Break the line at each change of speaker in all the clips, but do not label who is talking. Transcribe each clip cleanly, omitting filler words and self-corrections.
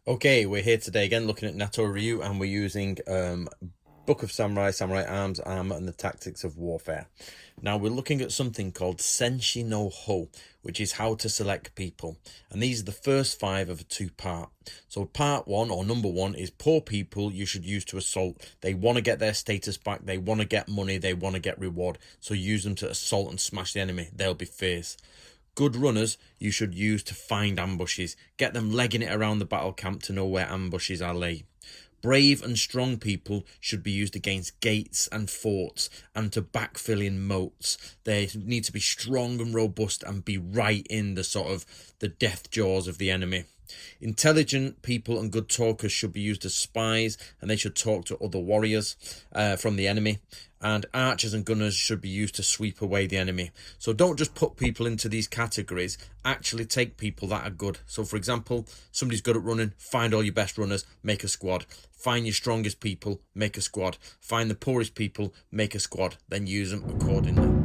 Okay, we're here today again looking at Nato Ryu, and we're using Book of Samurai, Samurai Arms, Armor, and the Tactics of Warfare. Now we're looking at something called Senshi no Ho, which is how to select people. And these are the first 5 of a 2-part. So part 1, or number 1, is poor people you should use to assault. They want to get their status back, they want to get money, they want to get reward. So use them to assault and smash the enemy. They'll be fierce. Good runners you should use to find ambushes. Get them legging it around the battle camp to know where ambushes are laid. Brave and strong people should be used against gates and forts and to backfill in moats. They need to be strong and robust and be right in the sort of the death jaws of the enemy. Intelligent people and good talkers should be used as spies, and they should talk to other warriors from the enemy. And archers and gunners should be used to sweep away the enemy. So don't just put people into these categories. Actually take people that are good. So for example, somebody's good at running, find all your best runners, make a squad. Find your strongest people, make a squad. Find the poorest people, make a squad. Then use them accordingly.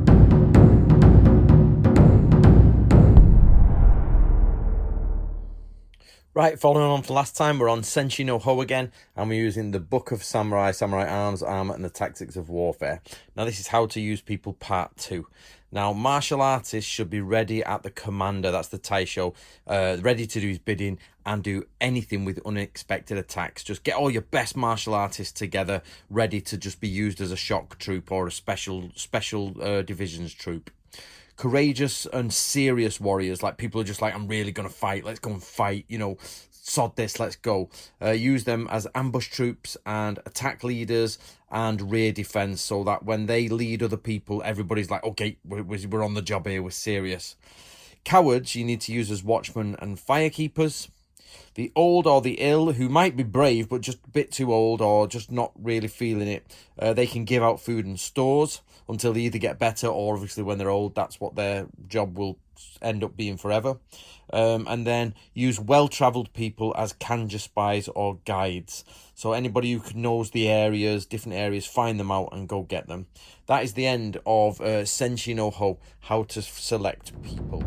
Right, following on from last time, we're on Senshi no Ho again, and we're using the Book of Samurai, Samurai Arms, Armor, and the Tactics of Warfare. Now, this is how to use people part 2. Now, martial artists should be ready at the commander, that's the Taisho, ready to do his bidding and do anything with unexpected attacks. Just get all your best martial artists together, ready to just be used as a shock troop or a special divisions troop. Courageous and serious warriors, like people are just like, I'm really gonna fight, let's go and fight, sod this, let's go. Use them as ambush troops and attack leaders and rear defense, so that when they lead other people, everybody's like, okay, we're on the job here, we're serious. Cowards you need to use as watchmen and firekeepers. The old or the ill, who might be brave but just a bit too old or just not really feeling it, they can give out food in stores until they either get better, or obviously when they're old, that's what their job will end up being forever. And then use well-travelled people as kanji spies or guides. So anybody who knows the areas, different areas, find them out and go get them. That is the end of Senshi no Ho, how to select people.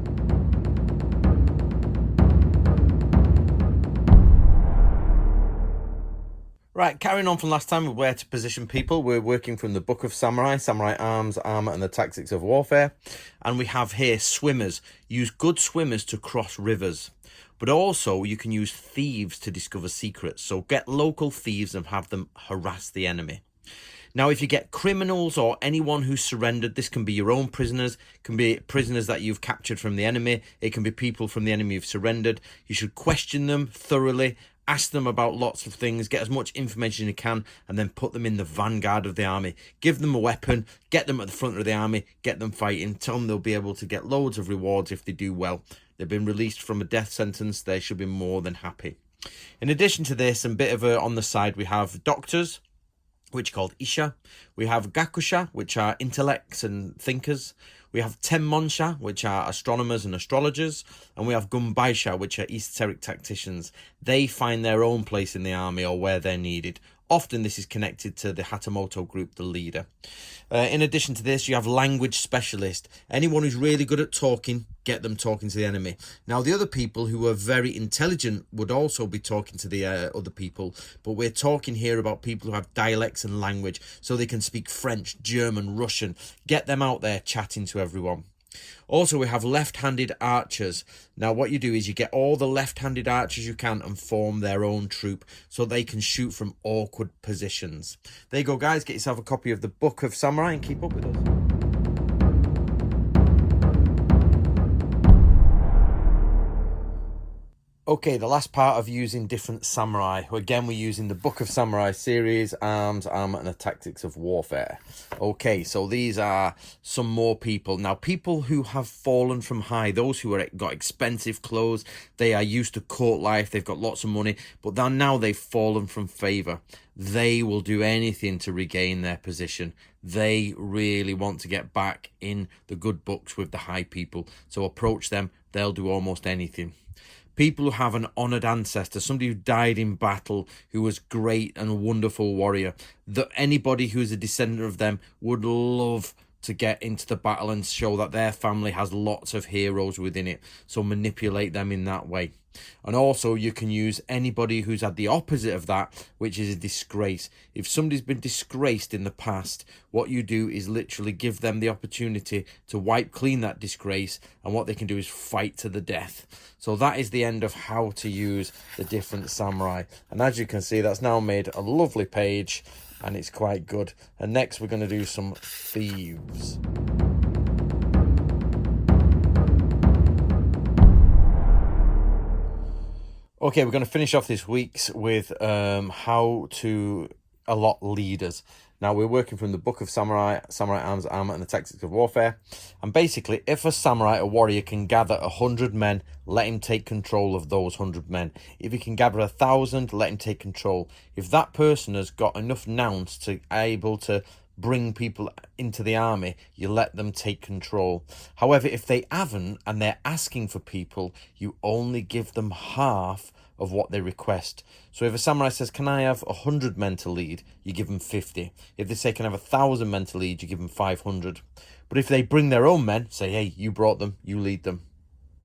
Right, carrying on from last time with where to position people, we're working from the Book of Samurai, Samurai Arms, Armor, and the Tactics of Warfare. And we have here swimmers. Use good swimmers to cross rivers. But also, you can use thieves to discover secrets. So get local thieves and have them harass the enemy. Now, if you get criminals or anyone who's surrendered, this can be your own prisoners, can be prisoners that you've captured from the enemy, it can be people from the enemy who've surrendered. You should question them thoroughly, ask them about lots of things, get as much information as you can, and then put them in the vanguard of the army. Give them a weapon, get them at the front of the army, get them fighting, tell them they'll be able to get loads of rewards if they do well. They've been released from a death sentence, they should be more than happy. In addition to this, and a bit of on the side, we have doctors, which are called Isha. We have Gakusha, which are intellects and thinkers. We have Tenmonsha, which are astronomers and astrologers. And we have Gumbaisha, which are esoteric tacticians. They find their own place in the army or where they're needed. Often this is connected to the Hatamoto group, the leader. In addition to this, you have language specialist. Anyone who's really good at talking, get them talking to the enemy. Now, the other people who are very intelligent would also be talking to the other people. But we're talking here about people who have dialects and language, so they can speak French, German, Russian. Get them out there chatting to everyone. Also, we have left-handed archers. Now, what you do is you get all the left-handed archers you can and form their own troop so they can shoot from awkward positions. There you go, guys. Get yourself a copy of the Book of Samurai and keep up with us. Okay, the last part of using different samurai. Again, we're using the Book of Samurai series, Arms, Armor, and the Tactics of Warfare. Okay, so these are some more people. Now, people who have fallen from high, those who are got expensive clothes, they are used to court life, they've got lots of money, but then now they've fallen from favour. They will do anything to regain their position. They really want to get back in the good books with the high people. So approach them, they'll do almost anything. People who have an honoured ancestor, somebody who died in battle, who was great and a wonderful warrior, that anybody who's a descendant of them would love to get into the battle and show that their family has lots of heroes within it. So manipulate them in that way. And also you can use anybody who's had the opposite of that, which is a disgrace. If somebody's been disgraced in the past, what you do is literally give them the opportunity to wipe clean that disgrace, and what they can do is fight to the death. So that is the end of how to use the different samurai. And as you can see, that's now made a lovely page, and it's quite good. And next we're going to do some thieves. Okay, we're going to finish off this week's with how to allot leaders. Now, we're working from the Book of Samurai, Samurai Arms, Armor, and the Tactics of Warfare. And basically, if a samurai, a warrior, can gather 100 men, let him take control of those 100 men. If he can gather 1,000, let him take control. If that person has got enough nouns to able to bring people into the army, you let them take control. However, if they haven't and they're asking for people, you only give them half of what they request. So if a samurai says, can I have 100 men to lead, you give them 50. If they say, can I have 1,000 men to lead, you give them 500. But if they bring their own men, say, hey, you brought them, you lead them.